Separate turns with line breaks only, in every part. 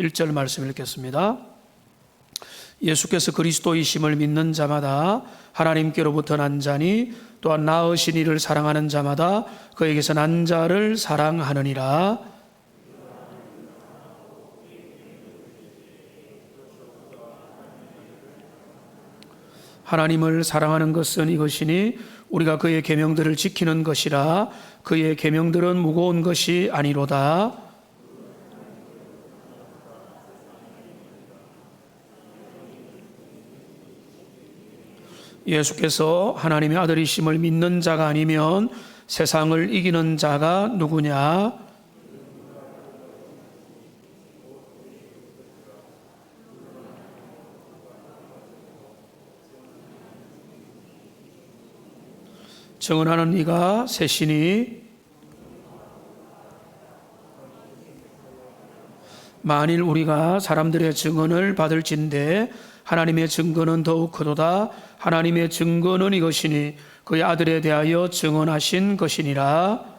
1절 말씀 읽겠습니다. 예수께서 그리스도이심을 믿는 자마다 하나님께로부터 난 자니 또한 낳으신 이를 사랑하는 자마다 그에게서 난 자를 사랑하느니라. 하나님을 사랑하는 것은 이것이니 우리가 그의 계명들을 지키는 것이라. 그의 계명들은 무거운 것이 아니로다. 예수께서 하나님의 아들이심을 믿는 자가 아니면 세상을 이기는 자가 누구냐? 증언하는 이가 셋이니 만일 우리가 사람들의 증언을 받을진대 하나님의 증거는 더욱 크도다. 하나님의 증거는 이것이니 그의 아들에 대하여 증언하신 것이니라.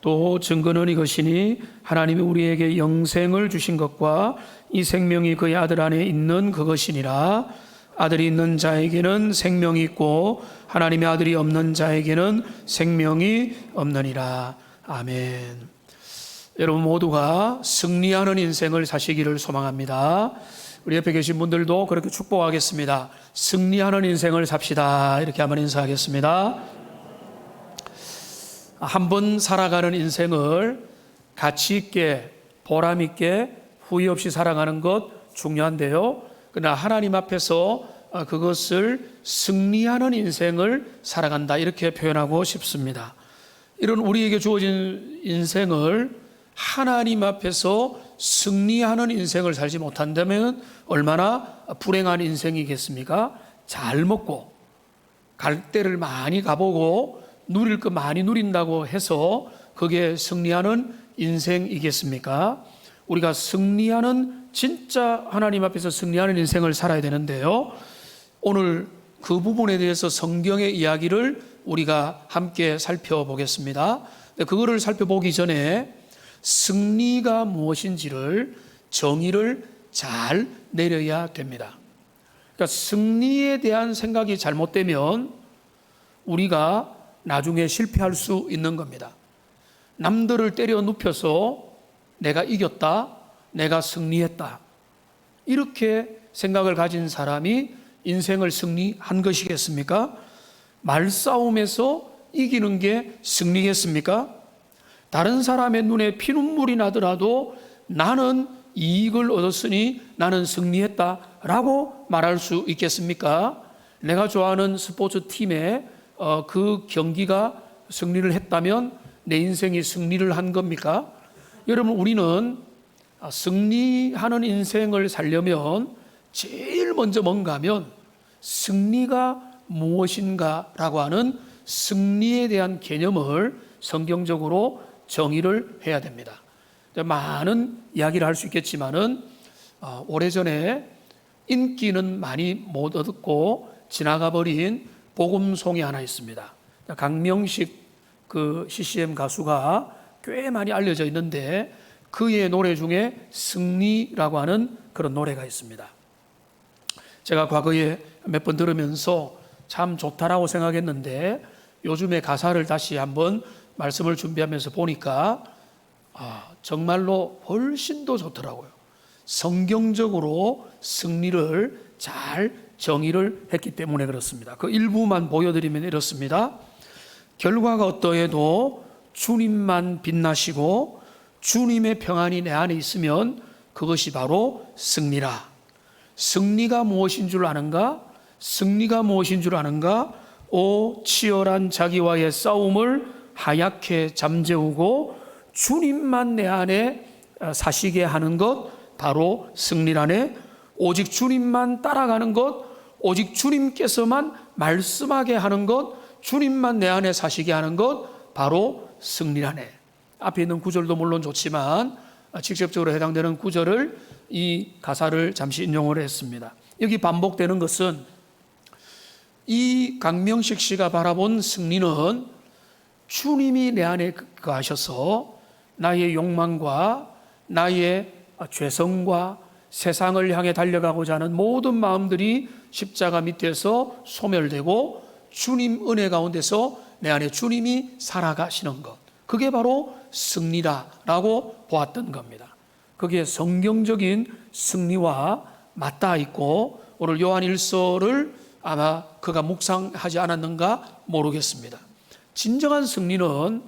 또 증거는 이것이니 하나님이 우리에게 영생을 주신 것과 이 생명이 그의 아들 안에 있는 그것이니라. 아들이 있는 자에게는 생명이 있고 하나님의 아들이 없는 자에게는 생명이 없느니라. 아멘. 여러분 모두가 승리하는 인생을 사시기를 소망합니다. 우리 옆에 계신 분들도 그렇게 축복하겠습니다. 승리하는 인생을 삽시다. 이렇게 한번 인사하겠습니다. 한 번 살아가는 인생을 가치 있게 보람 있게 후회 없이 살아가는 것 중요한데요. 그러나 하나님 앞에서 그것을 승리하는 인생을 살아간다 이렇게 표현하고 싶습니다. 이런 우리에게 주어진 인생을 하나님 앞에서 승리하는 인생을 살지 못한다면 얼마나 불행한 인생이겠습니까? 잘 먹고 갈 데를 많이 가보고 누릴 거 많이 누린다고 해서 그게 승리하는 인생이겠습니까? 우리가 승리하는 진짜 하나님 앞에서 승리하는 인생을 살아야 되는데요. 오늘 그 부분에 대해서 성경의 이야기를 우리가 함께 살펴보겠습니다. 그거를 살펴보기 전에 승리가 무엇인지를 정의를 잘 내려야 됩니다. 그러니까 승리에 대한 생각이 잘못되면 우리가 나중에 실패할 수 있는 겁니다. 남들을 때려 눕혀서 내가 이겼다, 내가 승리했다 이렇게 생각을 가진 사람이 인생을 승리한 것이겠습니까? 말싸움에서 이기는 게 승리겠습니까? 다른 사람의 눈에 피눈물이 나더라도 나는 이익을 얻었으니 나는 승리했다라고 말할 수 있겠습니까? 내가 좋아하는 스포츠 팀에 그 경기가 승리를 했다면 내 인생이 승리를 한 겁니까? 여러분 우리는 승리하는 인생을 살려면 제일 먼저 뭔가 하면 승리가 무엇인가라고 하는 승리에 대한 개념을 성경적으로 정의를 해야 됩니다. 많은 이야기를 할 수 있겠지만은 오래전에 인기는 많이 못 얻고 지나가 버린 복음송이 하나 있습니다. 강명식 그 CCM 가수가 꽤 많이 알려져 있는데 그의 노래 중에 승리라고 하는 그런 노래가 있습니다. 제가 과거에 몇 번 들으면서 참 좋다라고 생각했는데 요즘에 가사를 다시 한번 말씀을 준비하면서 보니까 정말로 훨씬 더 좋더라고요. 성경적으로 승리를 잘 정의를 했기 때문에 그렇습니다. 그 일부만 보여드리면 이렇습니다. 결과가 어떠해도 주님만 빛나시고 주님의 평안이 내 안에 있으면 그것이 바로 승리라. 승리가 무엇인 줄 아는가? 승리가 무엇인 줄 아는가? 오 치열한 자기와의 싸움을 하얗게 잠재우고 주님만 내 안에 사시게 하는 것 바로 승리라네. 오직 주님만 따라가는 것, 오직 주님께서만 말씀하게 하는 것, 주님만 내 안에 사시게 하는 것 바로 승리라네. 앞에 있는 구절도 물론 좋지만 직접적으로 해당되는 구절을 이 가사를 잠시 인용을 했습니다. 여기 반복되는 것은 이 강명식 씨가 바라본 승리는 주님이 내 안에 거하셔서 나의 욕망과 나의 죄성과 세상을 향해 달려가고자 하는 모든 마음들이 십자가 밑에서 소멸되고 주님 은혜 가운데서 내 안에 주님이 살아가시는 것, 그게 바로 승리다라고 보았던 겁니다. 그게 성경적인 승리와 맞닿아 있고 오늘 요한 1서를 아마 그가 묵상하지 않았는가 모르겠습니다. 진정한 승리는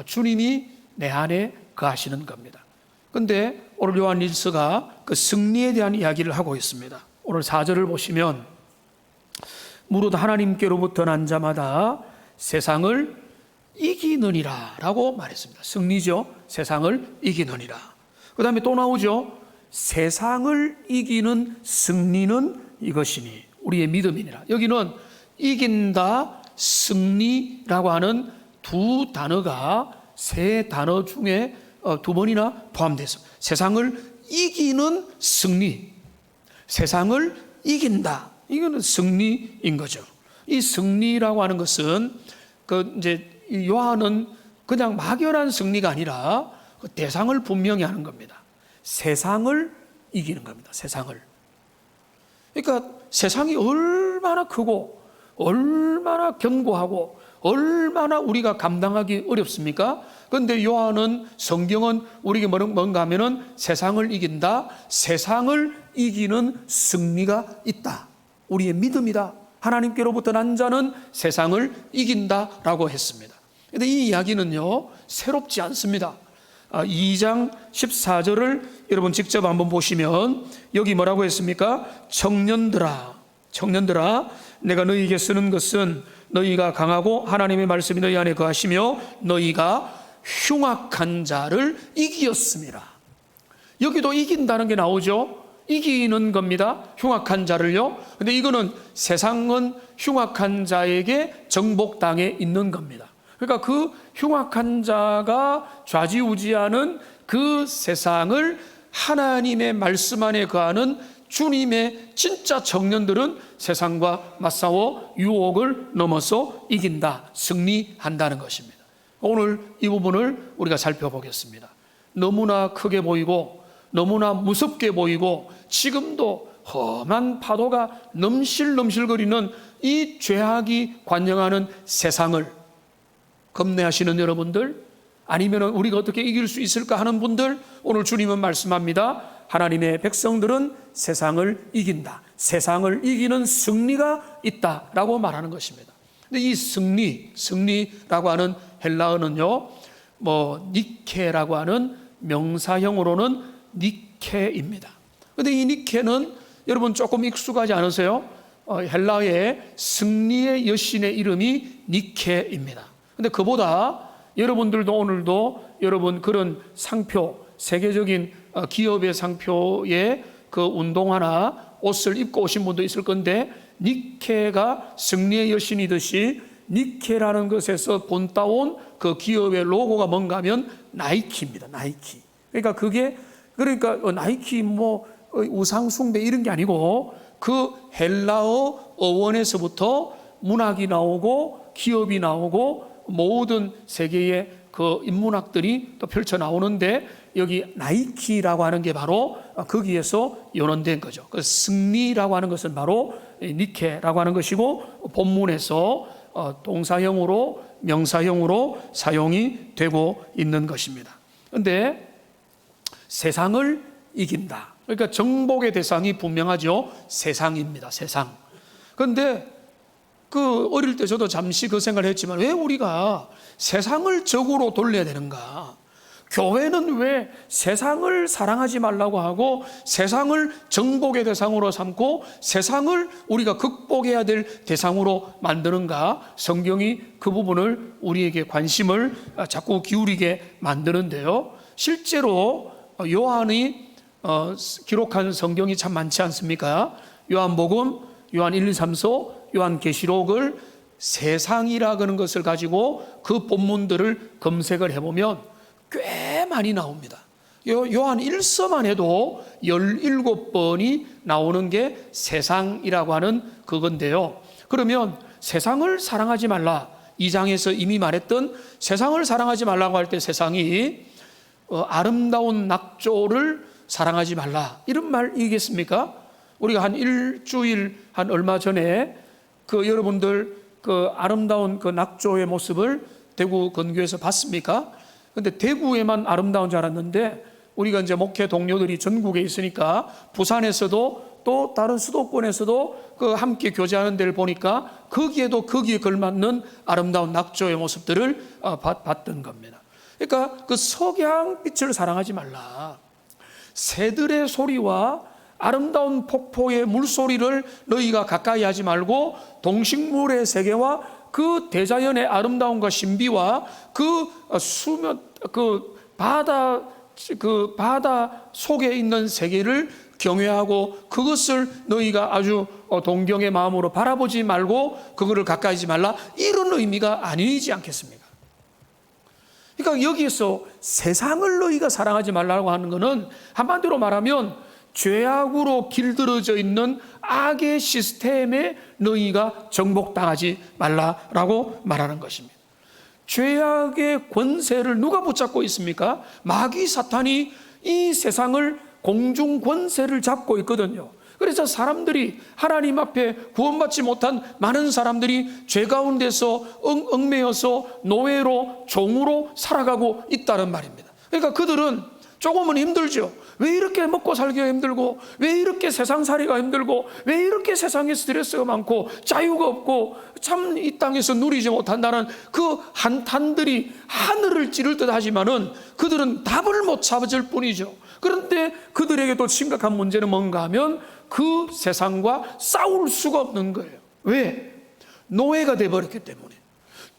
주님이 내 안에 거하시는 겁니다. 그런데 오늘 요한 1서가 그 승리에 대한 이야기를 하고 있습니다. 오늘 4절을 보시면 무릇 하나님께로부터 난 자마다 세상을 이기느니라 라고 말했습니다. 승리죠. 세상을 이기느니라. 그 다음에 또 나오죠. 세상을 이기는 승리는 이것이니 우리의 믿음이니라. 여기는 이긴다, 승리라고 하는 두 단어가 세 단어 중에 두 번이나 포함되어 있습니다. 세상을 이기는 승리, 세상을 이긴다. 이거는 승리인 거죠. 이 승리라고 하는 것은 이제 요한은 그냥 막연한 승리가 아니라 그 대상을 분명히 하는 겁니다. 세상을 이기는 겁니다. 세상을. 그러니까 세상이 얼마나 크고 얼마나 견고하고 얼마나 우리가 감당하기 어렵습니까? 그런데 요한은 성경은 우리에게 뭔가 하면은 세상을 이긴다, 세상을 이기는 승리가 있다. 우리의 믿음이다. 하나님께로부터 난 자는 세상을 이긴다라고 했습니다. 그런데 이 이야기는요, 새롭지 않습니다. 2장 14절을 여러분 직접 한번 보시면 여기 뭐라고 했습니까? 청년들아 내가 너희에게 쓰는 것은 너희가 강하고 하나님의 말씀이 너희 안에 거하시며 너희가 흉악한 자를 이기었습니다. 여기도 이긴다는 게 나오죠. 이기는 겁니다. 흉악한 자를요. 근데 이거는 세상은 흉악한 자에게 정복당해 있는 겁니다. 그러니까 그 흉악한 자가 좌지우지하는 그 세상을 하나님의 말씀 안에 거하는 주님의 진짜 청년들은 세상과 맞싸워 유혹을 넘어서 이긴다, 승리한다는 것입니다. 오늘 이 부분을 우리가 살펴보겠습니다. 너무나 크게 보이고 너무나 무섭게 보이고 지금도 험한 파도가 넘실넘실거리는 이 죄악이 관영하는 세상을 겁내하시는 여러분들, 아니면 우리가 어떻게 이길 수 있을까 하는 분들, 오늘 주님은 말씀합니다. 하나님의 백성들은 세상을 이긴다. 세상을 이기는 승리가 있다라고 말하는 것입니다. 근데 이 승리라고 하는 헬라어는요, 니케라고 하는 명사형으로는 니케입니다. 근데 이 니케는 여러분 조금 익숙하지 않으세요? 헬라어의 승리의 여신의 이름이 니케입니다. 근데 그보다 여러분들도 오늘도 여러분 그런 상표, 세계적인 기업의 상표에 그 운동화나 옷을 입고 오신 분도 있을 건데, 니케가 승리의 여신이듯이 니케라는 것에서 본따온 그 기업의 로고가 뭔가 하면 나이키입니다. 나이키. 그러니까 나이키 우상 숭배 이런 게 아니고 그 헬라어 어원에서부터 문학이 나오고 기업이 나오고 모든 세계의 그 인문학들이 또 펼쳐 나오는데, 여기 나이키라고 하는 게 바로 거기에서 연원된 거죠. 그 승리라고 하는 것은 바로 니케라고 하는 것이고, 본문에서 동사형으로 명사형으로 사용이 되고 있는 것입니다. 그런데 세상을 이긴다. 그러니까 정복의 대상이 분명하죠. 세상입니다. 세상. 그런데 어릴 때 저도 잠시 그 생각을 했지만, 왜 우리가 세상을 적으로 돌려야 되는가? 교회는 왜 세상을 사랑하지 말라고 하고 세상을 정복의 대상으로 삼고 세상을 우리가 극복해야 될 대상으로 만드는가? 성경이 그 부분을 우리에게 관심을 자꾸 기울이게 만드는데요. 실제로 요한이 기록한 성경이 참 많지 않습니까? 요한복음, 요한 1, 2, 3서, 요한계시록을 세상이라 그런 것을 가지고 그 본문들을 검색을 해보면 꽤 많이 나옵니다. 요한 1서만 해도 17번이 나오는 게 세상이라고 하는 그건데요. 그러면 세상을 사랑하지 말라, 2장에서 이미 말했던 세상을 사랑하지 말라고 할 때 세상이 아름다운 낙조를 사랑하지 말라, 이런 말이겠습니까? 우리가 한 일주일 한 얼마 전에 여러분들 아름다운 낙조의 모습을 대구 근교에서 봤습니까? 근데 대구에만 아름다운 줄 알았는데, 우리가 이제 목회 동료들이 전국에 있으니까 부산에서도 또 다른 수도권에서도 함께 교제하는 데를 보니까 거기에 걸맞는 아름다운 낙조의 모습들을 봤던 겁니다. 그러니까 석양빛을 사랑하지 말라, 새들의 소리와 아름다운 폭포의 물소리를 너희가 가까이 하지 말고 동식물의 세계와 그 대자연의 아름다움과 신비와 수면, 바다 속에 있는 세계를 경외하고 그것을 너희가 아주 동경의 마음으로 바라보지 말고 그거를 가까이 하지 말라, 이런 의미가 아니지 않겠습니까? 그러니까 여기에서 세상을 너희가 사랑하지 말라고 하는 것은 한마디로 말하면 죄악으로 길들어져 있는 악의 시스템에 너희가 정복당하지 말라라고 말하는 것입니다. 죄악의 권세를 누가 붙잡고 있습니까? 마귀 사탄이 이 세상을 공중 권세를 잡고 있거든요. 그래서 사람들이, 하나님 앞에 구원받지 못한 많은 사람들이 죄 가운데서 얽매여서 노예로, 종으로 살아가고 있다는 말입니다. 그러니까 그들은 조금은 힘들죠. 왜 이렇게 먹고 살기가 힘들고, 왜 이렇게 세상살이가 힘들고, 왜 이렇게 세상에 스트레스가 많고 자유가 없고 참 이 땅에서 누리지 못한다는 그 한탄들이 하늘을 찌를 듯 하지만은 그들은 답을 못 찾을 뿐이죠. 그런데 그들에게도 심각한 문제는 뭔가 하면 그 세상과 싸울 수가 없는 거예요. 왜? 노예가 돼버렸기 때문에,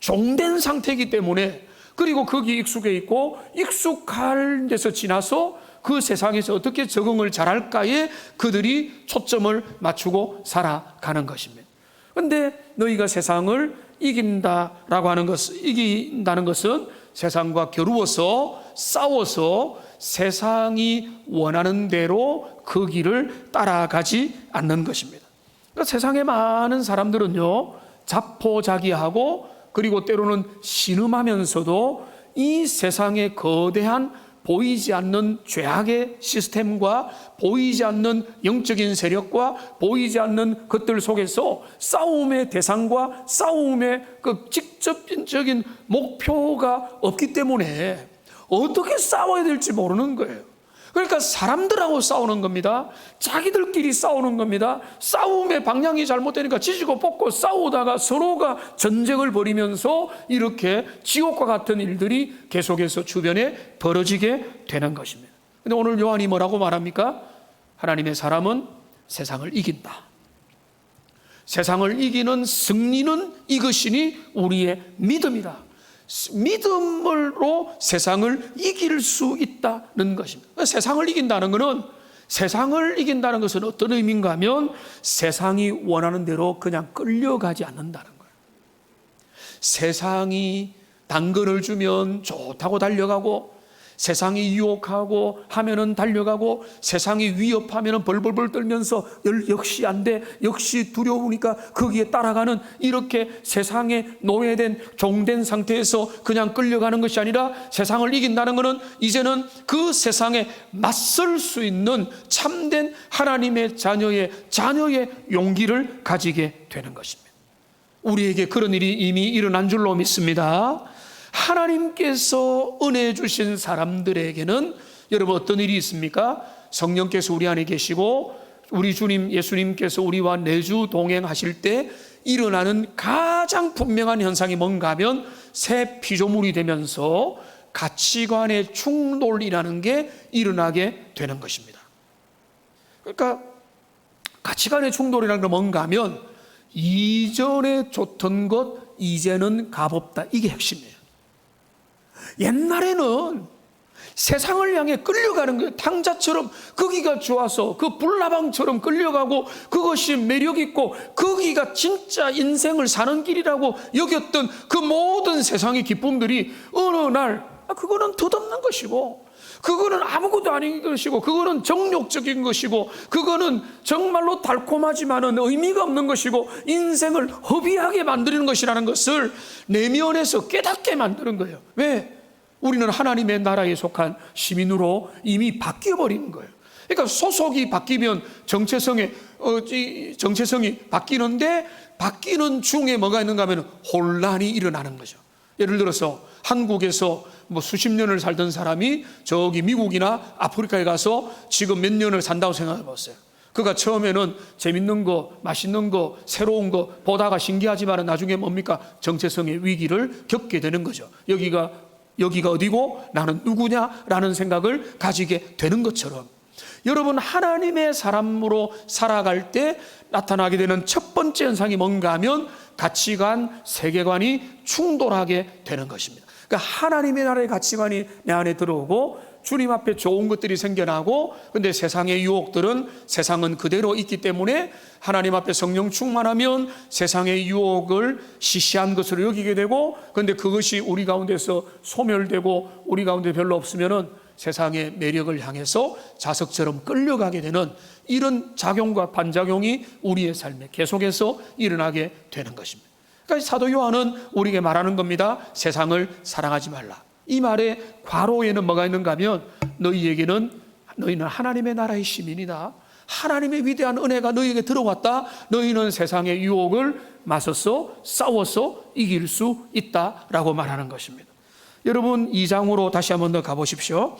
종된 상태이기 때문에. 그리고 거기 익숙해 있고 익숙한 데서 지나서 그 세상에서 어떻게 적응을 잘할까에 그들이 초점을 맞추고 살아가는 것입니다. 그런데 너희가 세상을 이긴다라고 하는 것은, 이긴다는 것은 세상과 겨루어서 싸워서 세상이 원하는 대로 그 길을 따라가지 않는 것입니다. 그러니까 세상의 많은 사람들은요, 자포자기하고 그리고 때로는 신음하면서도 이 세상의 거대한 보이지 않는 죄악의 시스템과 보이지 않는 영적인 세력과 보이지 않는 것들 속에서 싸움의 대상과 싸움의 직접적인 목표가 없기 때문에 어떻게 싸워야 될지 모르는 거예요. 그러니까 사람들하고 싸우는 겁니다. 자기들끼리 싸우는 겁니다. 싸움의 방향이 잘못되니까 지지고 볶고 싸우다가 서로가 전쟁을 벌이면서 이렇게 지옥과 같은 일들이 계속해서 주변에 벌어지게 되는 것입니다. 그런데 오늘 요한이 뭐라고 말합니까? 하나님의 사람은 세상을 이긴다. 세상을 이기는 승리는 이것이니 우리의 믿음이다. 믿음으로 세상을 이길 수 있다는 것입니다. 세상을 이긴다는 것은 어떤 의미인가 하면 세상이 원하는 대로 그냥 끌려가지 않는다는 거예요. 세상이 당근을 주면 좋다고 달려가고, 세상이 유혹하고 하면은 달려가고, 세상이 위협하면은 벌벌벌 떨면서 역시 안 돼, 역시 두려우니까 거기에 따라가는, 이렇게 세상에 노예된 종된 상태에서 그냥 끌려가는 것이 아니라 세상을 이긴다는 것은 이제는 그 세상에 맞설 수 있는 참된 하나님의 자녀의 용기를 가지게 되는 것입니다. 우리에게 그런 일이 이미 일어난 줄로 믿습니다. 하나님께서 은혜 주신 사람들에게는 여러분 어떤 일이 있습니까? 성령께서 우리 안에 계시고 우리 주님 예수님께서 우리와 내주 동행하실 때 일어나는 가장 분명한 현상이 뭔가 하면 새 피조물이 되면서 가치관의 충돌이라는 게 일어나게 되는 것입니다. 그러니까 가치관의 충돌이라는 건 뭔가 하면 이전에 좋던 것 이제는 값없다, 이게 핵심이에요. 옛날에는 세상을 향해 끌려가는 거예요. 탕자처럼 거기가 좋아서 그 불나방처럼 끌려가고 그것이 매력 있고 거기가 진짜 인생을 사는 길이라고 여겼던 그 모든 세상의 기쁨들이 어느 날 그거는 덧없는 것이고, 그거는 아무것도 아닌 것이고, 그거는 정욕적인 것이고, 그거는 정말로 달콤하지만은 의미가 없는 것이고, 인생을 허비하게 만드는 것이라는 것을 내면에서 깨닫게 만드는 거예요. 왜? 우리는 하나님의 나라에 속한 시민으로 이미 바뀌어버리는 거예요. 그러니까 소속이 바뀌면 정체성이 바뀌는데, 바뀌는 중에 뭐가 있는가 하면 혼란이 일어나는 거죠. 예를 들어서 한국에서 수십 년을 살던 사람이 저기 미국이나 아프리카에 가서 지금 몇 년을 산다고 생각해 봤어요. 그가 처음에는 재밌는 거, 맛있는 거, 새로운 거 보다가 신기하지만 나중에 뭡니까? 정체성의 위기를 겪게 되는 거죠. 여기가 어디고 나는 누구냐라는 생각을 가지게 되는 것처럼, 여러분, 하나님의 사람으로 살아갈 때 나타나게 되는 첫 번째 현상이 뭔가 하면 가치관, 세계관이 충돌하게 되는 것입니다. 그러니까 하나님의 나라의 가치관이 내 안에 들어오고 주님 앞에 좋은 것들이 생겨나고, 근데 세상의 유혹들은 세상은 그대로 있기 때문에 하나님 앞에 성령 충만하면 세상의 유혹을 시시한 것으로 여기게 되고, 근데 그것이 우리 가운데서 소멸되고 우리 가운데 별로 없으면은 세상의 매력을 향해서 자석처럼 끌려가게 되는 이런 작용과 반작용이 우리의 삶에 계속해서 일어나게 되는 것입니다. 그러니까 사도 요한은 우리에게 말하는 겁니다. 세상을 사랑하지 말라. 이 말의 괄호에는 뭐가 있는가 하면 너희는 하나님의 나라의 시민이다. 하나님의 위대한 은혜가 너희에게 들어왔다. 너희는 세상의 유혹을 맞서서 싸워서 이길 수 있다라고 말하는 것입니다. 여러분, 2장으로 다시 한번 더 가보십시오.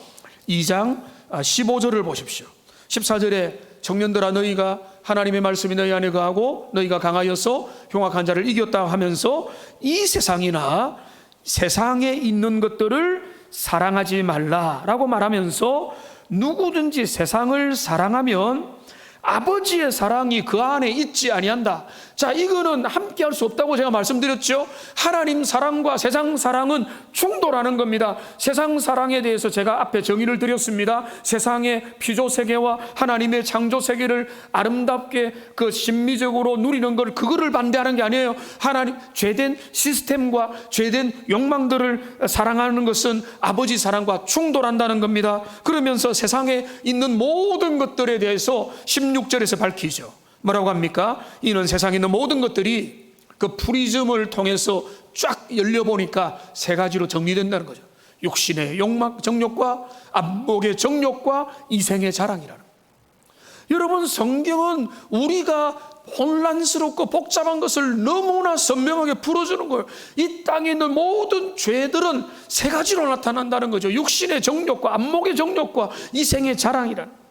2장 15절을 보십시오. 14절에 청년들아 너희가 하나님의 말씀이 너희 안에 거하고 너희가 강하여서 흉악한 자를 이겼다 하면서 이 세상이나 세상에 있는 것들을 사랑하지 말라라고 말하면서, 누구든지 세상을 사랑하면 아버지의 사랑이 그 안에 있지 아니한다. 자, 이거는 함께 할 수 없다고 제가 말씀드렸죠. 하나님 사랑과 세상 사랑은 충돌하는 겁니다. 세상 사랑에 대해서 제가 앞에 정의를 드렸습니다. 세상의 피조 세계와 하나님의 창조 세계를 아름답게 그 심미적으로 누리는 걸, 그거를 반대하는 게 아니에요. 하나님 죄된 시스템과 죄된 욕망들을 사랑하는 것은 아버지 사랑과 충돌한다는 겁니다. 그러면서 세상에 있는 모든 것들에 대해서 16절에서 밝히죠. 뭐라고 합니까? 이는 세상에 있는 모든 것들이 그 프리즘을 통해서 쫙 열려보니까 세 가지로 정리된다는 거죠. 육신의 욕망, 정욕과 안목의 정욕과 이생의 자랑이라는 거예요. 여러분, 성경은 우리가 혼란스럽고 복잡한 것을 너무나 선명하게 풀어주는 거예요. 이 땅에 있는 모든 죄들은 세 가지로 나타난다는 거죠. 육신의 정욕과 안목의 정욕과 이생의 자랑이라는 거예요.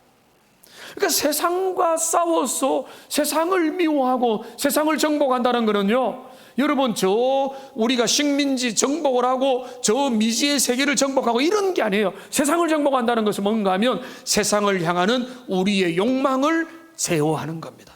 그러니까 세상과 싸워서 세상을 미워하고 세상을 정복한다는 것은요, 여러분, 우리가 식민지 정복을 하고 저 미지의 세계를 정복하고 이런 게 아니에요. 세상을 정복한다는 것은 뭔가 하면 세상을 향하는 우리의 욕망을 제어하는 겁니다.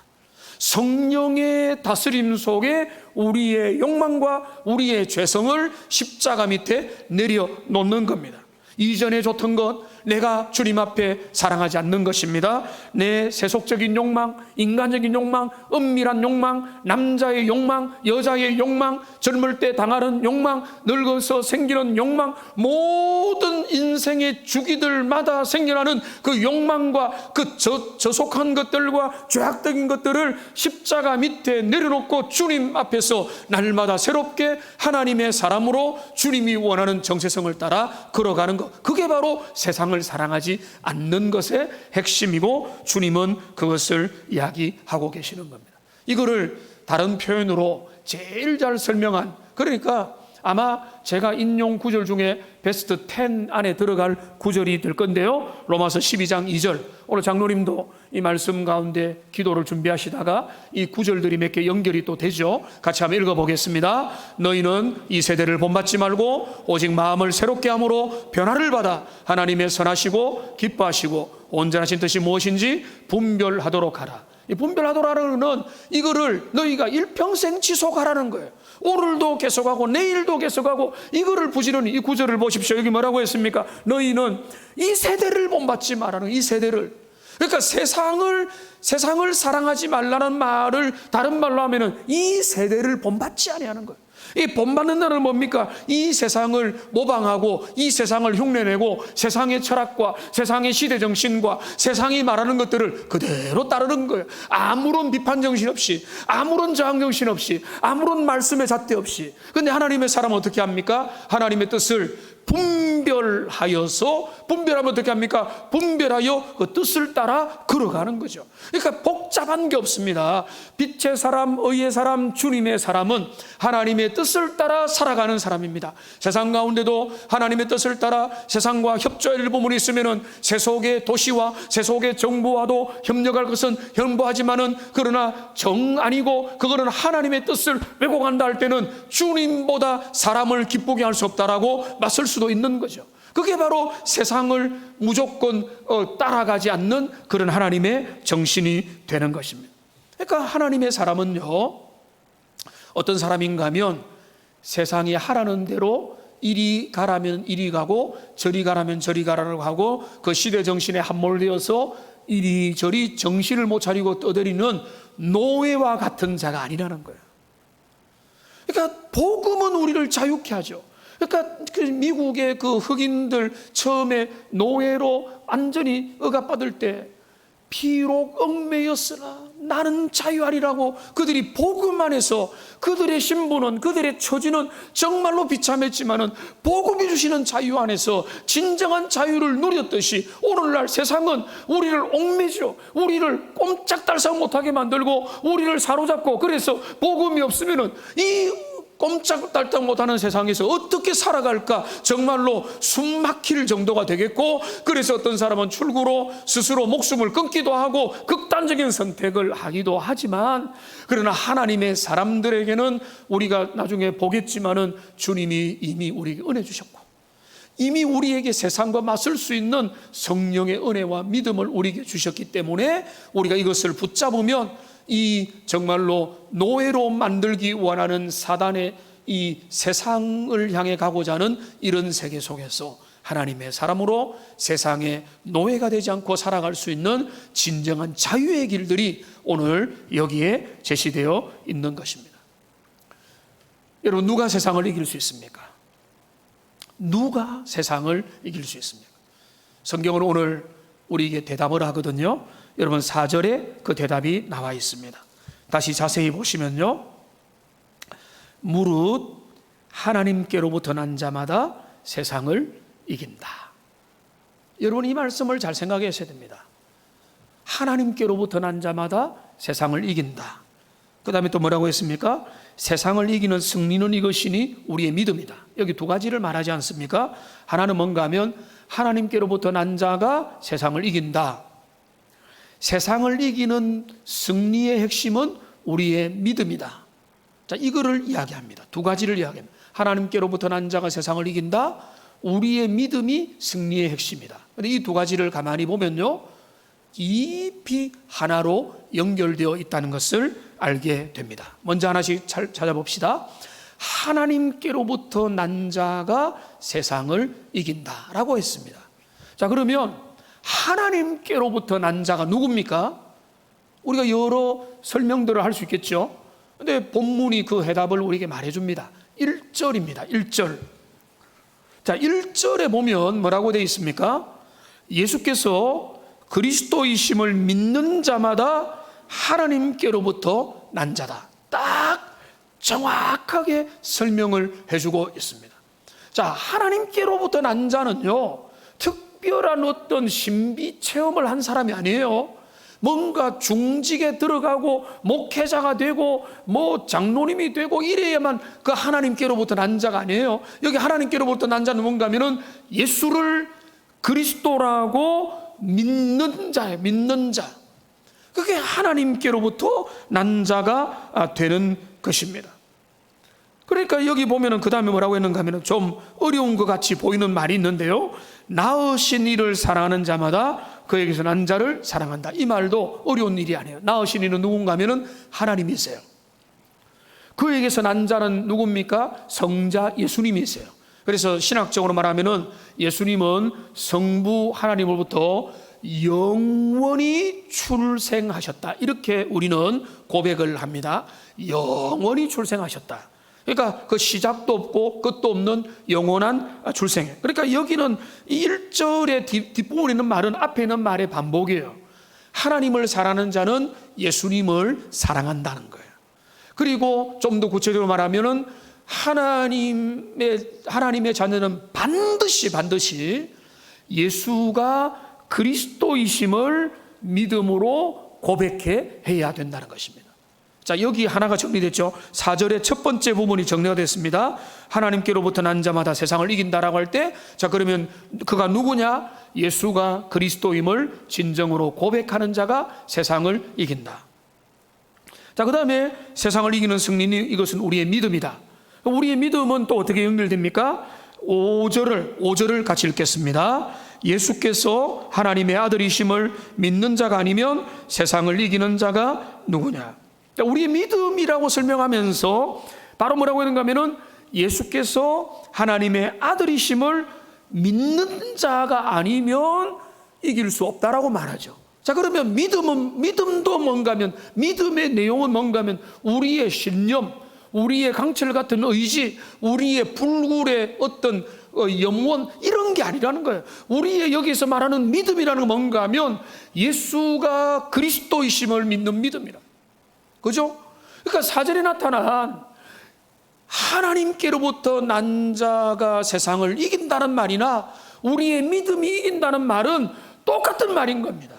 성령의 다스림 속에 우리의 욕망과 우리의 죄성을 십자가 밑에 내려놓는 겁니다. 이전에 좋던 것, 내가 주님 앞에 사랑하지 않는 것입니다. 내 세속적인 욕망, 인간적인 욕망, 은밀한 욕망, 남자의 욕망, 여자의 욕망, 젊을 때 당하는 욕망, 늙어서 생기는 욕망, 모든 인생의 주기들마다 생겨나는 그 욕망과 그 저속한 것들과 죄악적인 것들을 십자가 밑에 내려놓고 주님 앞에서 날마다 새롭게 하나님의 사람으로 주님이 원하는 정체성을 따라 걸어가는 것, 그게 바로 세상을 사랑하지 않는 것의 핵심이고, 주님은 그것을 이야기하고 계시는 겁니다. 이거를 다른 표현으로 제일 잘 설명한, 그러니까 아마 제가 인용 구절 중에 베스트 10 안에 들어갈 구절이 될 건데요, 로마서 12장 2절. 오늘 장로님도 이 말씀 가운데 기도를 준비하시다가 이 구절들이 몇 개 연결이 또 되죠. 같이 한번 읽어보겠습니다. 너희는 이 세대를 본받지 말고 오직 마음을 새롭게 함으로 변화를 받아 하나님의 선하시고 기뻐하시고 온전하신 뜻이 무엇인지 분별하도록 하라. 이 분별하도록하라는 이거를 너희가 일평생 지속하라는 거예요. 오늘도 계속하고 내일도 계속하고, 이거를 부지런히, 이 구절을 보십시오. 여기 뭐라고 했습니까? 너희는 이 세대를 본받지 말라는, 이 세대를. 그러니까 세상을 사랑하지 말라는 말을 다른 말로 하면은 이 세대를 본받지 아니하는 거예요. 이 본받는 자는 뭡니까? 이 세상을 모방하고 이 세상을 흉내내고 세상의 철학과 세상의 시대 정신과 세상이 말하는 것들을 그대로 따르는 거예요. 아무런 비판 정신 없이, 아무런 저항 정신 없이, 아무런 말씀의 잣대 없이. 근데 하나님의 사람은 어떻게 합니까? 하나님의 뜻을 분별하면 어떻게 합니까? 분별하여 그 뜻을 따라 걸어가는 거죠. 그러니까 복잡한 게 없습니다. 빛의 사람, 의의 사람, 주님의 사람은 하나님의 뜻을 따라 살아가는 사람입니다. 세상 가운데도 하나님의 뜻을 따라 세상과 협조할 부분이 있으면은 세속의 도시와 세속의 정부와도 협력할 것은 협조하지만은 그러나 정 아니고 그거는 하나님의 뜻을 왜곡한다 할 때는 주님보다 사람을 기쁘게 할 수 없다라고 맞설 수도 있는 거죠. 그게 바로 세상을 무조건 따라가지 않는 그런 하나님의 정신이 되는 것입니다. 그러니까 하나님의 사람은요, 어떤 사람인가 하면 세상이 하라는 대로 이리 가라면 이리 가고 저리 가라면 저리 가라고 하고 그 시대 정신에 함몰되어서 이리저리 정신을 못 차리고 떠들이는 노예와 같은 자가 아니라는 거예요. 그러니까 복음은 우리를 자유케 하죠. 그러니까 미국의 그 흑인들 처음에 노예로 완전히 억압받을 때 비록 얽매였으나 나는 자유하리라고 그들이 복음 안에서 그들의 신분은 그들의 처지는 정말로 비참했지만은 복음이 주시는 자유 안에서 진정한 자유를 누렸듯이 오늘날 세상은 우리를 얽매죠. 우리를 꼼짝달싹 못하게 만들고 우리를 사로잡고, 그래서 복음이 없으면은 이 꼼짝달싹 못하는 세상에서 어떻게 살아갈까 정말로 숨 막힐 정도가 되겠고, 그래서 어떤 사람은 출구로 스스로 목숨을 끊기도 하고 극단적인 선택을 하기도 하지만, 그러나 하나님의 사람들에게는 우리가 나중에 보겠지만은 주님이 이미 우리에게 은혜 주셨고 이미 우리에게 세상과 맞설 수 있는 성령의 은혜와 믿음을 우리에게 주셨기 때문에 우리가 이것을 붙잡으면 이 정말로 노예로 만들기 원하는 사단의 이 세상을 향해 가고자 하는 이런 세계 속에서 하나님의 사람으로 세상의 노예가 되지 않고 살아갈 수 있는 진정한 자유의 길들이 오늘 여기에 제시되어 있는 것입니다. 여러분, 누가 세상을 이길 수 있습니까? 누가 세상을 이길 수 있습니까? 성경은 오늘 우리에게 대답을 하거든요. 여러분, 4절에 그 대답이 나와 있습니다. 다시 자세히 보시면요, 무릇 하나님께로부터 난 자마다 세상을 이긴다. 여러분, 이 말씀을 잘 생각하셔야 됩니다. 하나님께로부터 난 자마다 세상을 이긴다. 그 다음에 또 뭐라고 했습니까? 세상을 이기는 승리는 이것이니 우리의 믿음이다. 여기 두 가지를 말하지 않습니까? 하나는 뭔가 하면 하나님께로부터 난 자가 세상을 이긴다. 세상을 이기는 승리의 핵심은 우리의 믿음이다. 자, 이거를 이야기합니다. 두 가지를 이야기합니다. 하나님께로부터 난 자가 세상을 이긴다. 우리의 믿음이 승리의 핵심이다. 그런데 이 두 가지를 가만히 보면요, 깊이 하나로 연결되어 있다는 것을 알게 됩니다. 먼저 하나씩 잘 찾아봅시다. 하나님께로부터 난 자가 세상을 이긴다라고 했습니다. 자, 그러면 하나님께로부터 난 자가 누굽니까? 우리가 여러 설명들을 할 수 있겠죠. 근데 본문이 그 해답을 우리에게 말해줍니다. 1절입니다. 1절. 자, 1절에 보면 뭐라고 되어 있습니까? 예수께서 그리스도이심을 믿는 자마다 하나님께로부터 난 자다. 딱 정확하게 설명을 해주고 있습니다. 자, 하나님께로부터 난 자는요, 특별한 어떤 신비 체험을 한 사람이 아니에요. 뭔가 중직에 들어가고 목회자가 되고 뭐 장로님이 되고 이래야만 그 하나님께로부터 난 자가 아니에요. 여기 하나님께로부터 난 자는 뭔가 하면은 예수를 그리스도라고 믿는 자예요. 믿는 자. 그게 하나님께로부터 난 자가 되는 것입니다. 그러니까 여기 보면은 그 다음에 뭐라고 했는가 하면은 좀 어려운 것 같이 보이는 말이 있는데요. 낳으신 이를 사랑하는 자마다 그에게서 난 자를 사랑한다. 이 말도 어려운 일이 아니에요. 낳으신 이는 누군가 하면은 하나님이세요. 그에게서 난 자는 누굽니까? 성자 예수님이세요. 그래서 신학적으로 말하면은 예수님은 성부 하나님으로부터 영원히 출생하셨다. 이렇게 우리는 고백을 합니다. 영원히 출생하셨다. 그러니까 그 시작도 없고 끝도 없는 영원한 출생애. 그러니까 여기는 이 1절의 뒷부분에 있는 말은 앞에 있는 말의 반복이에요. 하나님을 사랑하는 자는 예수님을 사랑한다는 거예요. 그리고 좀 더 구체적으로 말하면은 하나님의 자녀는 반드시 예수가 그리스도이심을 믿음으로 고백해야 된다는 것입니다. 자, 여기 하나가 정리됐죠. 4절의 첫 번째 부분이 정리가 됐습니다. 하나님께로부터 난 자마다 세상을 이긴다라고 할 때, 자, 그러면 그가 누구냐? 예수가 그리스도임을 진정으로 고백하는 자가 세상을 이긴다. 자, 그 다음에 세상을 이기는 승리는 이것은 우리의 믿음이다. 우리의 믿음은 또 어떻게 연결됩니까? 5절을 같이 읽겠습니다. 예수께서 하나님의 아들이심을 믿는 자가 아니면 세상을 이기는 자가 누구냐? 우리의 믿음이라고 설명하면서 바로 뭐라고 하는가 하면은 예수께서 하나님의 아들이심을 믿는 자가 아니면 이길 수 없다라고 말하죠. 자, 그러면 믿음도 뭔가 하면, 믿음의 내용은 뭔가 하면 우리의 신념, 우리의 강철 같은 의지, 우리의 불굴의 어떤 염원, 이런 게 아니라는 거예요. 우리의 여기서 말하는 믿음이라는 건 뭔가 하면 예수가 그리스도이심을 믿는 믿음이라. 그죠? 그러니까 사절에 나타난 하나님께로부터 난 자가 세상을 이긴다는 말이나 우리의 믿음이 이긴다는 말은 똑같은 말인 겁니다.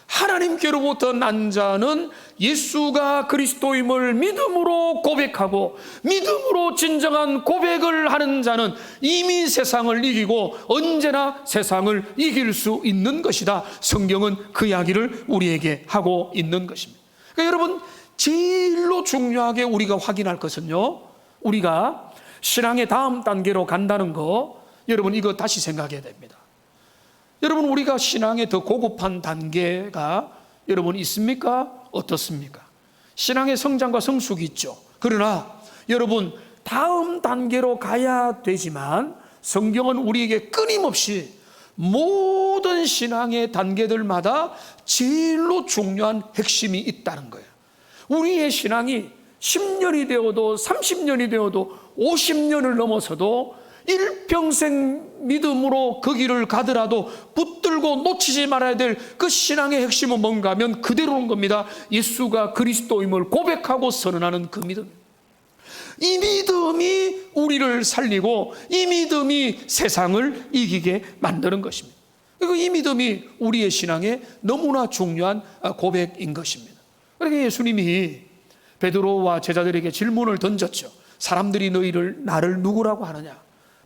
하나님께로부터 난 자는 예수가 그리스도임을 믿음으로 고백하고 믿음으로 진정한 고백을 하는 자는 이미 세상을 이기고 언제나 세상을 이길 수 있는 것이다. 성경은 그 이야기를 우리에게 하고 있는 것입니다. 그러니까 여러분, 제일로 중요하게 우리가 확인할 것은요, 우리가 신앙의 다음 단계로 간다는 거, 여러분 이거 다시 생각해야 됩니다. 여러분, 우리가 신앙의 더 고급한 단계가 여러분 있습니까? 어떻습니까? 신앙의 성장과 성숙이 있죠. 그러나 여러분, 다음 단계로 가야 되지만 성경은 우리에게 끊임없이 모든 신앙의 단계들마다 제일로 중요한 핵심이 있다는 거예요. 우리의 신앙이 10년이 되어도 30년이 되어도 50년을 넘어서도 일평생 믿음으로 그 길을 가더라도 붙들고 놓치지 말아야 될 그 신앙의 핵심은 뭔가 하면 그대로인 겁니다. 예수가 그리스도임을 고백하고 선언하는 그 믿음. 이 믿음이 우리를 살리고 이 믿음이 세상을 이기게 만드는 것입니다. 그리고 이 믿음이 우리의 신앙에 너무나 중요한 고백인 것입니다. 그러니까 예수님이 베드로와 제자들에게 질문을 던졌죠. 사람들이 나를 누구라고 하느냐?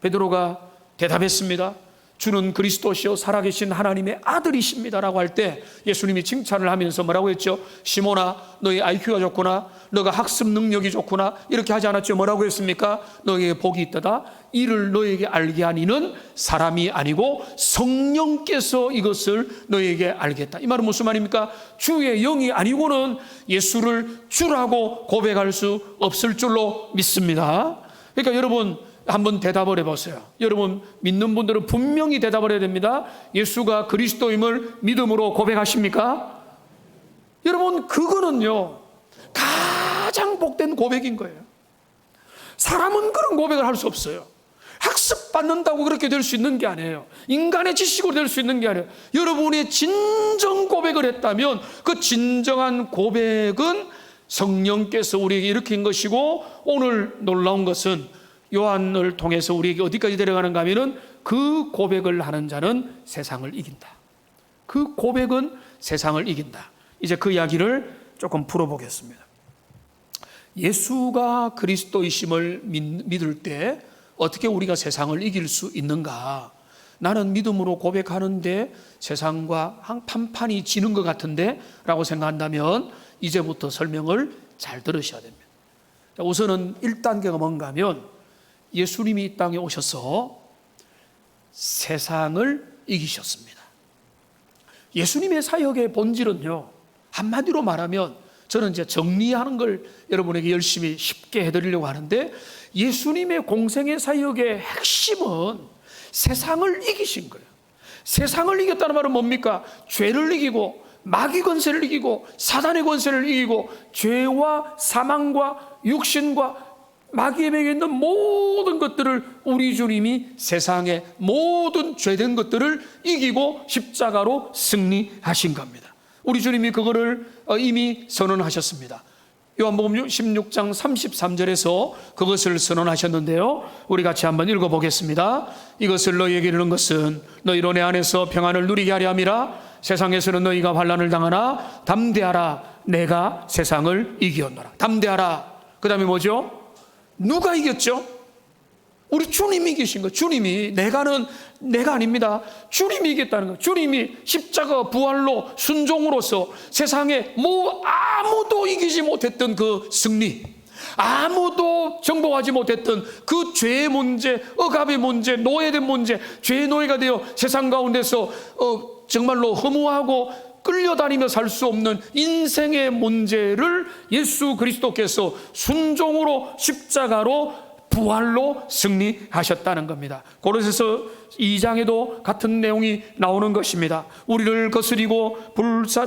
베드로가 대답했습니다. 주는 그리스도시요 살아계신 하나님의 아들이십니다라고 할 때 예수님이 칭찬을 하면서 뭐라고 했죠? 시몬아, 너희 IQ가 좋구나, 너가 학습 능력이 좋구나, 이렇게 하지 않았죠? 뭐라고 했습니까? 너에게 복이 있다다. 이를 너에게 알게 하는 이는 사람이 아니고 성령께서 이것을 너에게 알겠다. 이 말은 무슨 말입니까? 주의 영이 아니고는 예수를 주라고 고백할 수 없을 줄로 믿습니다. 그러니까 여러분, 한번 대답을 해보세요. 여러분, 믿는 분들은 분명히 대답을 해야 됩니다. 예수가 그리스도임을 믿음으로 고백하십니까? 여러분, 그거는요 가장 복된 고백인 거예요. 사람은 그런 고백을 할 수 없어요. 학습받는다고 그렇게 될 수 있는 게 아니에요. 인간의 지식으로 될 수 있는 게 아니에요. 여러분이 진정 고백을 했다면 그 진정한 고백은 성령께서 우리에게 일으킨 것이고, 오늘 놀라운 것은 요한을 통해서 우리에게 어디까지 데려가는가 하면은 그 고백을 하는 자는 세상을 이긴다. 그 고백은 세상을 이긴다. 이제 그 이야기를 조금 풀어보겠습니다. 예수가 그리스도이심을 믿을 때 어떻게 우리가 세상을 이길 수 있는가? 나는 믿음으로 고백하는데 세상과 판판이 지는 것 같은데 라고 생각한다면 이제부터 설명을 잘 들으셔야 됩니다. 우선은 1단계가 뭔가 하면 예수님이 이 땅에 오셔서 세상을 이기셨습니다. 예수님의 사역의 본질은요, 한마디로 말하면 저는 이제 정리하는 걸 여러분에게 열심히 쉽게 해드리려고 하는데, 예수님의 공생의 사역의 핵심은 세상을 이기신 거예요. 세상을 이겼다는 말은 뭡니까? 죄를 이기고 마귀 권세를 이기고 사단의 권세를 이기고 죄와 사망과 육신과 마귀에 매여 있는 모든 것들을 우리 주님이 세상의 모든 죄된 것들을 이기고 십자가로 승리하신 겁니다. 우리 주님이 그거를 이미 선언하셨습니다. 요한복음 16장 33절에서 그것을 선언하셨는데요, 우리 같이 한번 읽어보겠습니다. 이것을 너희에게 이르는 것은 너희로 내 안에서 평안을 누리게 하려 함이라. 세상에서는 너희가 환난을 당하나 담대하라, 내가 세상을 이기었노라. 담대하라. 그 다음에 뭐죠? 누가 이겼죠? 우리 주님이 이기신 거예요. 주님이. 내가 아닙니다. 주님이 이겼다는 거예요. 주님이 십자가 부활로 순종으로서 세상에 아무도 이기지 못했던 그 승리, 아무도 정복하지 못했던 그 죄의 문제, 억압의 문제, 노예된 문제, 죄의 노예가 되어 세상 가운데서 정말로 허무하고 끌려다니며 살 수 없는 인생의 문제를 예수 그리스도께서 순종으로 십자가로 부활로 승리하셨다는 겁니다. 고린도서 2장에도 같은 내용이 나오는 것입니다. 우리를 거스리고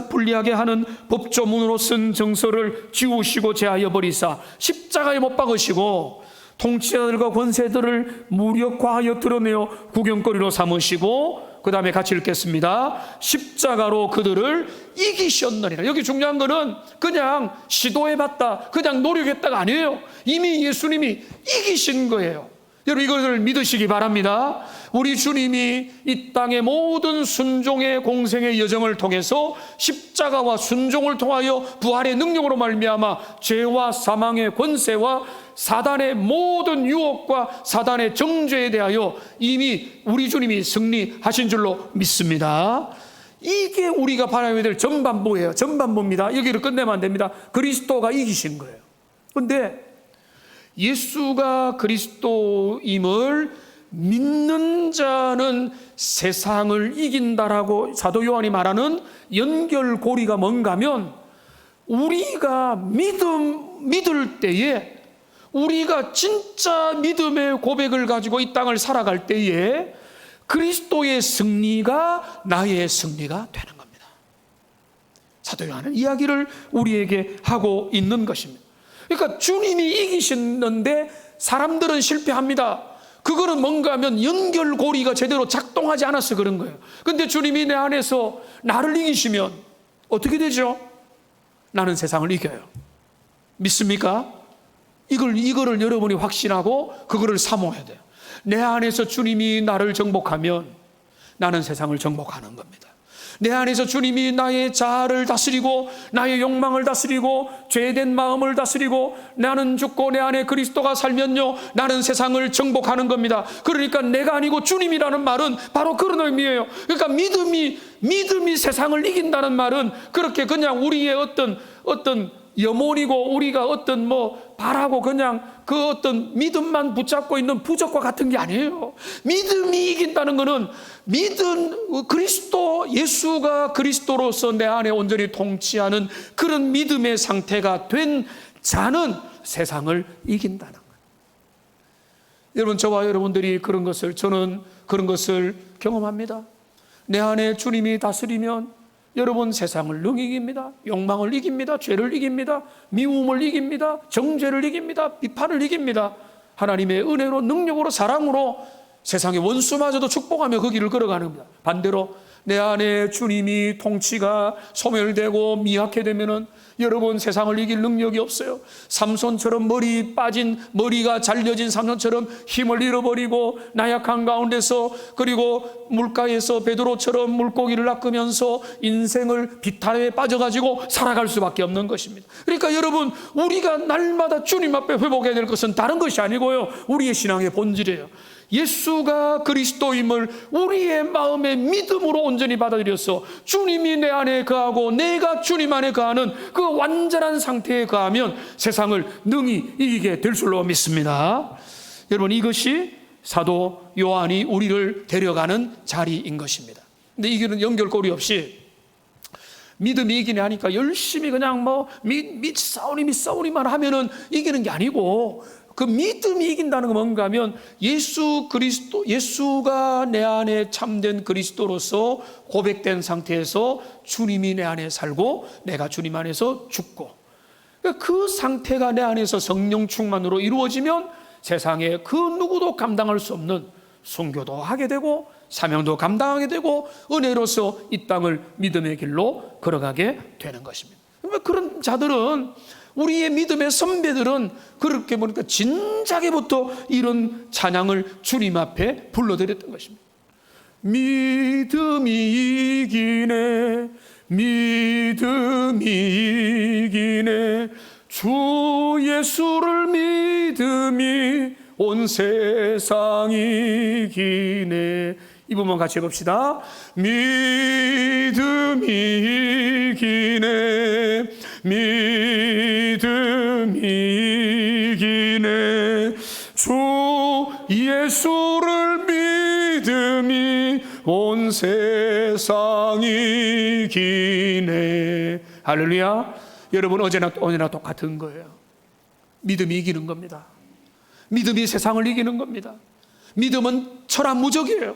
불리하게 하는 법조문으로 쓴 정서를 지우시고 제하여 버리사 십자가에 못 박으시고 통치자들과 권세들을 무력화하여 드러내어 구경거리로 삼으시고, 그 다음에 같이 읽겠습니다. 십자가로 그들을 이기셨느니라. 여기 중요한 거는 그냥 시도해봤다, 그냥 노력했다가 아니에요. 이미 예수님이 이기신 거예요. 여러분, 이것을 믿으시기 바랍니다. 우리 주님이 이 땅의 모든 순종의 공생의 여정을 통해서 십자가와 순종을 통하여 부활의 능력으로 말미암아 죄와 사망의 권세와 사단의 모든 유혹과 사단의 정죄에 대하여 이미 우리 주님이 승리하신 줄로 믿습니다. 이게 우리가 바라야 될 전반부예요. 전반부입니다. 여기를 끝내면 안 됩니다. 그리스도가 이기신 거예요. 그런데 예수가 그리스도임을 믿는 자는 세상을 이긴다라고 사도 요한이 말하는 연결고리가 뭔가 하면, 우리가 믿을 때에, 우리가 진짜 믿음의 고백을 가지고 이 땅을 살아갈 때에 그리스도의 승리가 나의 승리가 되는 겁니다. 사도 요한은 이야기를 우리에게 하고 있는 것입니다. 그러니까 주님이 이기셨는데 사람들은 실패합니다. 그거는 뭔가 하면 연결고리가 제대로 작동하지 않아서 그런 거예요. 그런데 주님이 내 안에서 나를 이기시면 어떻게 되죠? 나는 세상을 이겨요. 믿습니까? 이거를 여러분이 확신하고 그거를 사모해야 돼요. 내 안에서 주님이 나를 정복하면 나는 세상을 정복하는 겁니다. 내 안에서 주님이 나의 자아를 다스리고 나의 욕망을 다스리고 죄된 마음을 다스리고 나는 죽고 내 안에 그리스도가 살면요, 나는 세상을 정복하는 겁니다. 그러니까 내가 아니고 주님이라는 말은 바로 그런 의미예요. 그러니까 믿음이 세상을 이긴다는 말은 그렇게 그냥 우리의 어떤 염원이고 우리가 바라고 그냥 그 어떤 믿음만 붙잡고 있는 부적과 같은 게 아니에요. 믿음이 이긴다는 것은 그리스도, 예수가 그리스도로서 내 안에 온전히 통치하는 그런 믿음의 상태가 된 자는 세상을 이긴다는 거예요. 여러분, 저와 여러분들이 저는 그런 것을 경험합니다. 내 안에 주님이 다스리면 여러분, 세상을 능히 이깁니다. 욕망을 이깁니다. 죄를 이깁니다. 미움을 이깁니다. 정죄를 이깁니다. 비판을 이깁니다. 하나님의 은혜로, 능력으로, 사랑으로 세상의 원수마저도 축복하며 그 길을 걸어가는 겁니다. 반대로 내 안에 주님이 통치가 소멸되고 미약해 되면은 여러분, 세상을 이길 능력이 없어요. 삼손처럼 머리가 잘려진 삼손처럼 힘을 잃어버리고 나약한 가운데서, 그리고 물가에서 베드로처럼 물고기를 낚으면서 인생을 비탈에 빠져가지고 살아갈 수밖에 없는 것입니다. 그러니까 여러분, 우리가 날마다 주님 앞에 회복해야 될 것은 다른 것이 아니고요, 우리의 신앙의 본질이에요. 예수가 그리스도임을 우리의 마음의 믿음으로 온전히 받아들여서 주님이 내 안에 거하고 내가 주님 안에 거하는 그 완전한 상태에 거하면 세상을 능히 이기게 될 줄로 믿습니다. 여러분, 이것이 사도 요한이 우리를 데려가는 자리인 것입니다. 근데 이거는 연결고리 없이 믿음이 이기네 하니까 열심히 그냥 싸우니만 하면은 이기는 게 아니고, 그 믿음이 이긴다는 건 뭔가 하면 예수가 내 안에 참된 그리스도로서 고백된 상태에서 주님이 내 안에 살고 내가 주님 안에서 죽고, 그 상태가 내 안에서 성령 충만으로 이루어지면 세상에 그 누구도 감당할 수 없는 순교도 하게 되고 사명도 감당하게 되고 은혜로서 이 땅을 믿음의 길로 걸어가게 되는 것입니다. 그런 자들은, 우리의 믿음의 선배들은 그렇게 보니까 진작에부터 이런 찬양을 주님 앞에 불러드렸던 것입니다. 믿음이 이기네, 믿음이 이기네, 주 예수를 믿음이 온 세상이 이기네. 이 부분 같이 해봅시다. 믿음이 이기네, 믿음이 이기네, 주 예수를 믿음이 온 세상이 이기네. 할렐루야. 여러분, 어제나 똑같은 거예요. 믿음이 이기는 겁니다. 믿음이 세상을 이기는 겁니다. 믿음은 천하무적이에요.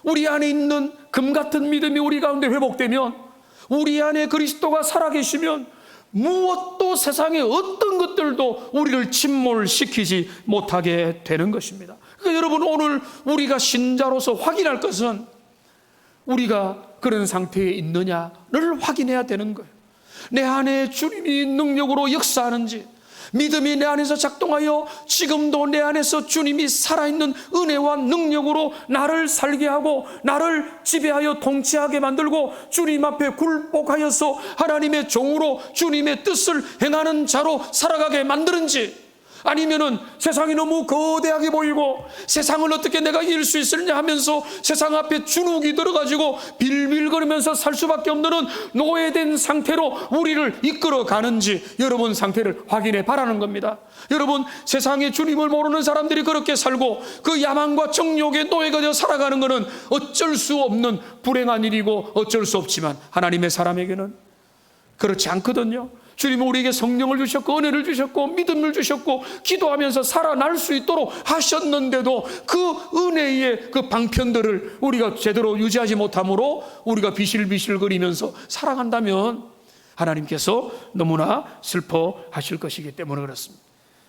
우리 안에 있는 금 같은 믿음이 우리 가운데 회복되면, 우리 안에 그리스도가 살아계시면 무엇도, 세상의 어떤 것들도 우리를 침몰시키지 못하게 되는 것입니다. 그러니까 여러분, 오늘 우리가 신자로서 확인할 것은 우리가 그런 상태에 있느냐를 확인해야 되는 거예요. 내 안에 주님이 능력으로 역사하는지, 믿음이 내 안에서 작동하여 지금도 내 안에서 주님이 살아있는 은혜와 능력으로 나를 살게 하고 나를 지배하여 통치하게 만들고 주님 앞에 굴복하여서 하나님의 종으로 주님의 뜻을 행하는 자로 살아가게 만드는지, 아니면은 세상이 너무 거대하게 보이고 세상을 어떻게 내가 이길 수 있느냐 하면서 세상 앞에 주눅이 들어가지고 빌빌거리면서 살 수밖에 없는 노예된 상태로 우리를 이끌어 가는지, 여러분 상태를 확인해 바라는 겁니다. 여러분, 세상에 주님을 모르는 사람들이 그렇게 살고 그 야망과 정욕의 노예가 되어 살아가는 것은 어쩔 수 없는 불행한 일이고 어쩔 수 없지만, 하나님의 사람에게는 그렇지 않거든요. 주님은 우리에게 성령을 주셨고 은혜를 주셨고 믿음을 주셨고 기도하면서 살아날 수 있도록 하셨는데도 그 은혜의 그 방편들을 우리가 제대로 유지하지 못함으로 우리가 비실비실거리면서 살아간다면 하나님께서 너무나 슬퍼하실 것이기 때문에 그렇습니다.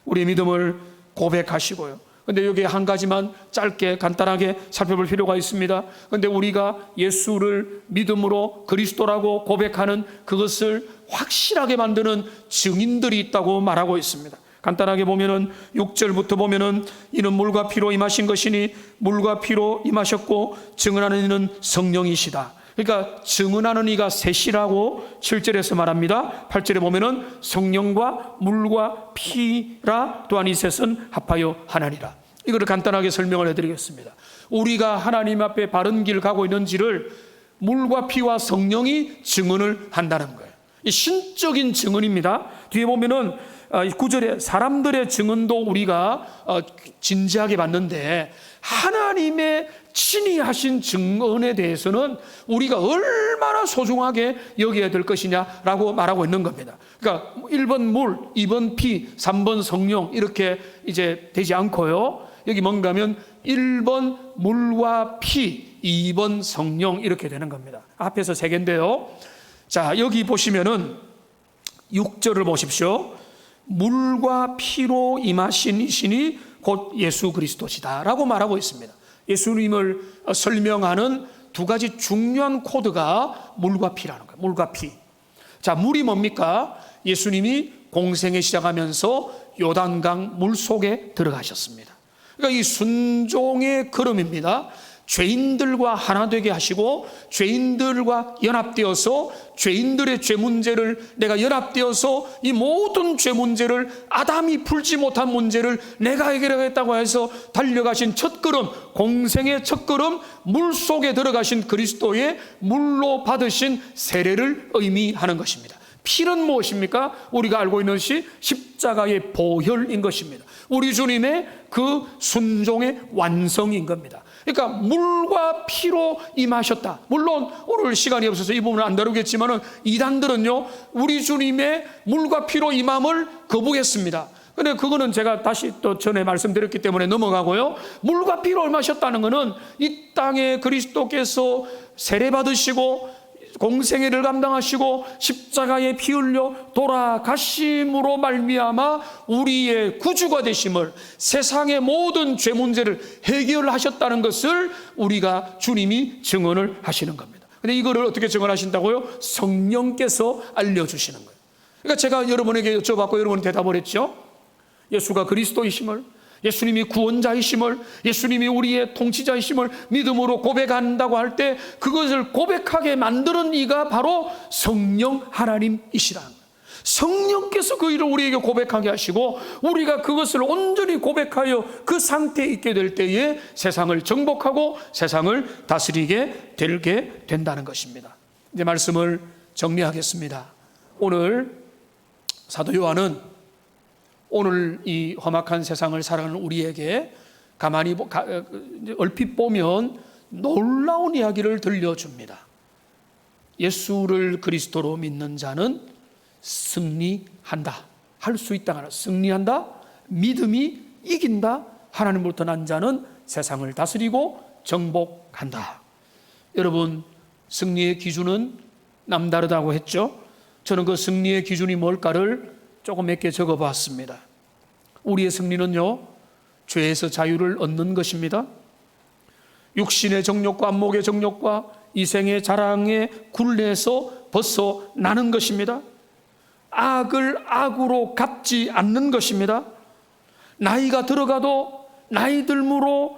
우리의 믿음을 고백하시고요. 근데 여기 한 가지만 짧게 간단하게 살펴볼 필요가 있습니다. 근데 우리가 예수를 믿음으로 그리스도라고 고백하는 그것을 확실하게 만드는 증인들이 있다고 말하고 있습니다. 간단하게 보면은 6절부터 보면은 이는 물과 피로 임하신 것이니 물과 피로 임하셨고 증언하는 이는 성령이시다. 그러니까 증언하는 이가 셋이라고 7절에서 말합니다. 8절에 보면은 성령과 물과 피라 또한 이 셋은 합하여 하나니라. 이거를 간단하게 설명을 해드리겠습니다. 우리가 하나님 앞에 바른 길 가고 있는지를 물과 피와 성령이 증언을 한다는 거예요. 이 신적인 증언입니다. 뒤에 보면은 9절에 사람들의 증언도 우리가 진지하게 봤는데, 하나님의 친히 하신 증언에 대해서는 우리가 얼마나 소중하게 여겨야 될 것이냐라고 말하고 있는 겁니다. 그러니까 1번 물, 2번 피, 3번 성령 이렇게 이제 되지 않고요. 여기 뭔가 하면 1번 물과 피, 2번 성령 이렇게 되는 겁니다. 앞에서 3개인데요. 자, 여기 보시면은 6절을 보십시오. 물과 피로 임하신 이신이 곧 예수 그리스도시다 라고 말하고 있습니다. 예수님을 설명하는 두 가지 중요한 코드가 물과 피라는 거예요. 물과 피. 자, 물이 뭡니까? 예수님이 공생에 시작하면서 요단강 물 속에 들어가셨습니다. 그러니까 이 순종의 걸음입니다. 죄인들과 하나 되게 하시고 죄인들과 연합되어서 죄인들의 죄 문제를 내가 연합되어서 이 모든 죄 문제를, 아담이 풀지 못한 문제를 내가 해결하겠다고 해서 달려가신 첫 걸음, 공생의 첫 걸음, 물 속에 들어가신 그리스도의 물로 받으신 세례를 의미하는 것입니다. 피는 무엇입니까? 우리가 알고 있는 것이 십자가의 보혈인 것입니다. 우리 주님의 그 순종의 완성인 겁니다. 그러니까 물과 피로 임하셨다. 물론 오늘 시간이 없어서 이 부분은 안 다루겠지만은 이단들은요, 우리 주님의 물과 피로 임함을 거부했습니다. 근데 그거는 제가 다시 또 전에 말씀드렸기 때문에 넘어가고요. 물과 피로 임하셨다는 것은 이 땅에 그리스도께서 세례 받으시고 공생애를 감당하시고 십자가에 피 흘려 돌아가심으로 말미암아 우리의 구주가 되심을, 세상의 모든 죄 문제를 해결하셨다는 것을 우리가 주님이 증언을 하시는 겁니다. 근데 이거를 어떻게 증언하신다고요? 성령께서 알려주시는 거예요. 그러니까 제가 여러분에게 여쭤봤고 여러분이 대답을 했죠. 예수가 그리스도이심을, 예수님이 구원자이심을, 예수님이 우리의 통치자이심을 믿음으로 고백한다고 할 때 그것을 고백하게 만드는 이가 바로 성령 하나님이시라는 거예요. 성령께서 그 일을 우리에게 고백하게 하시고 우리가 그것을 온전히 고백하여 그 상태에 있게 될 때에 세상을 정복하고 세상을 다스리게 되게 된다는 것입니다. 이제 말씀을 정리하겠습니다. 오늘 사도 요한은 오늘 이 험악한 세상을 살아가는 우리에게 가만히 얼핏 보면 놀라운 이야기를 들려줍니다. 예수를 그리스도로 믿는 자는 승리한다. 할 수 있다. 승리한다. 믿음이 이긴다. 하나님으로부터 난 자는 세상을 다스리고 정복한다. 여러분, 승리의 기준은 남다르다고 했죠. 저는 그 승리의 기준이 뭘까를 조금 몇 개 적어봤습니다. 우리의 승리는요, 죄에서 자유를 얻는 것입니다. 육신의 정욕과 안목의 정욕과 이생의 자랑의 굴레에서 벗어나는 것입니다. 악을 악으로 갚지 않는 것입니다. 나이가 들어가도 나이 들므로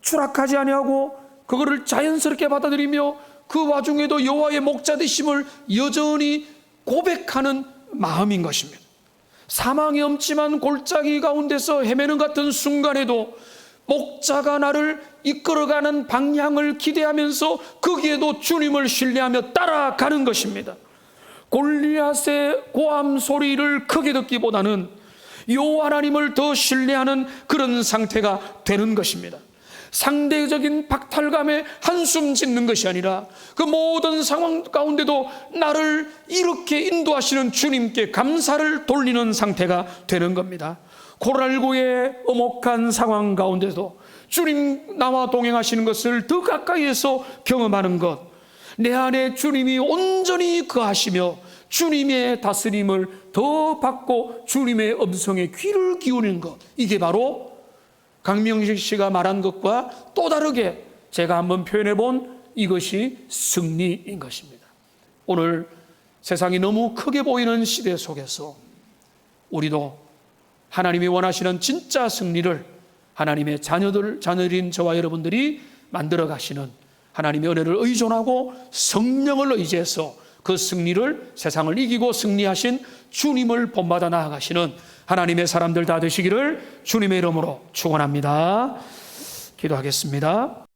추락하지 아니하고 그거를 자연스럽게 받아들이며 그 와중에도 여호와의 목자 되심을 여전히 고백하는 마음인 것입니다. 사망의 엄침한 골짜기 가운데서 헤매는 같은 순간에도 목자가 나를 이끌어가는 방향을 기대하면서 거기에도 주님을 신뢰하며 따라가는 것입니다. 골리앗의 고함 소리를 크게 듣기보다는 여호와 하나님을 더 신뢰하는 그런 상태가 되는 것입니다. 상대적인 박탈감에 한숨 짓는 것이 아니라 그 모든 상황 가운데도 나를 이렇게 인도하시는 주님께 감사를 돌리는 상태가 되는 겁니다. 코랄고의 엄혹한 상황 가운데도 주님 나와 동행하시는 것을 더 가까이에서 경험하는 것, 내 안에 주님이 온전히 거하시며 주님의 다스림을 더 받고 주님의 음성에 귀를 기울이는 것, 이게 바로 강명식 씨가 말한 것과 또 다르게 제가 한번 표현해 본 이것이 승리인 것입니다. 오늘 세상이 너무 크게 보이는 시대 속에서 우리도 하나님이 원하시는 진짜 승리를 하나님의 자녀들인 저와 여러분들이 만들어 가시는 하나님의 은혜를 의존하고 성령을 의지해서 그 승리를, 세상을 이기고 승리하신 주님을 본받아 나아가시는 하나님의 사람들 다 되시기를 주님의 이름으로 축원합니다. 기도하겠습니다.